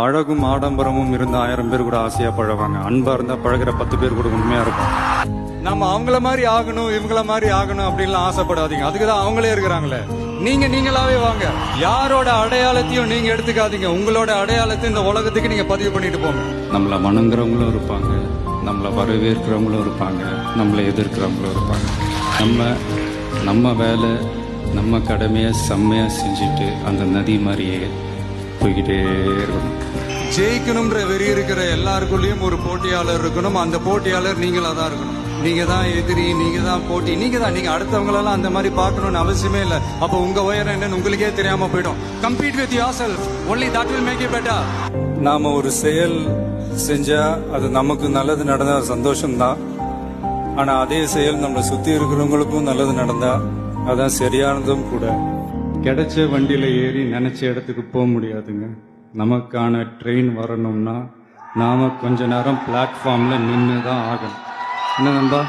அழகும் ஆடம்பரமும் இருந்த 1000 பேர் கூட ஆசையா பழவாங்க. அன்பா இருந்தா பழகிற 10 பேர் கூட உண்மையா இருக்கும். நம்ம அவங்கள மாதிரி ஆகணும் இவங்கள மாதிரி ஆகணும் அப்படின்லாம் ஆசைப்படாதீங்க. அதுக்குதான் அவங்களே இருக்கிறாங்களே. நீங்க நீங்களாவே வாங்க. யாரோட அடையாளத்தையும் நீங்க எடுத்துக்காதீங்க. உங்களோட அடையாளத்தை இந்த உலகத்துக்கு நீங்க பதிவு பண்ணிட்டு போங்க. நம்மள வணங்குறவங்களும் இருப்பாங்க, நம்மள வரவேற்கிறவங்களும் இருப்பாங்க, நம்மளை எதிர்க்கிறவங்களும் இருப்பாங்க. நம்ம வேலை நம்ம கடமையை செம்மையா செஞ்சுட்டு அந்த நதி மாதிரியே போய்கிட்டே இருக்கணும். ஜெயிக்கணும்ன்ற வெறி இருக்கிற எல்லாருக்குள்ளேயும் ஒரு போட்டியாளர் இருக்கணும். அந்த போட்டியாளர் நீங்களா தான் இருக்கணும். நீங்க தான் எதிரி, நீங்க தான் போட்டி, நீங்க அடுத்தவங்களெல்லாம் அந்த மாதிரி பார்க்கணும்னு அவசியமே இல்லை. அப்போ உங்க உயரம் என்னன்னு உங்களுக்கே தெரியாம போயிடும். Compete with yourself, only that will make you better. நாம ஒரு செயல் செஞ்சா அது நமக்கு நல்லது நடந்தா சந்தோஷம்தான். ஆனா அதே செயல் நம்மளை சுத்தி இருக்கிறவங்களுக்கும் நல்லது நடந்தா அதான் சரியானதும் கூட. கிடைச்ச வண்டியில ஏறி நினைச்ச இடத்துக்கு போக முடியாதுங்க. நமக்கான ட்ரெயின் வரணும்னா நாம கொஞ்ச நேரம் பிளாட்ஃபார்ம்ல நின்று தான் ஆகணும். என்ன நண்பா?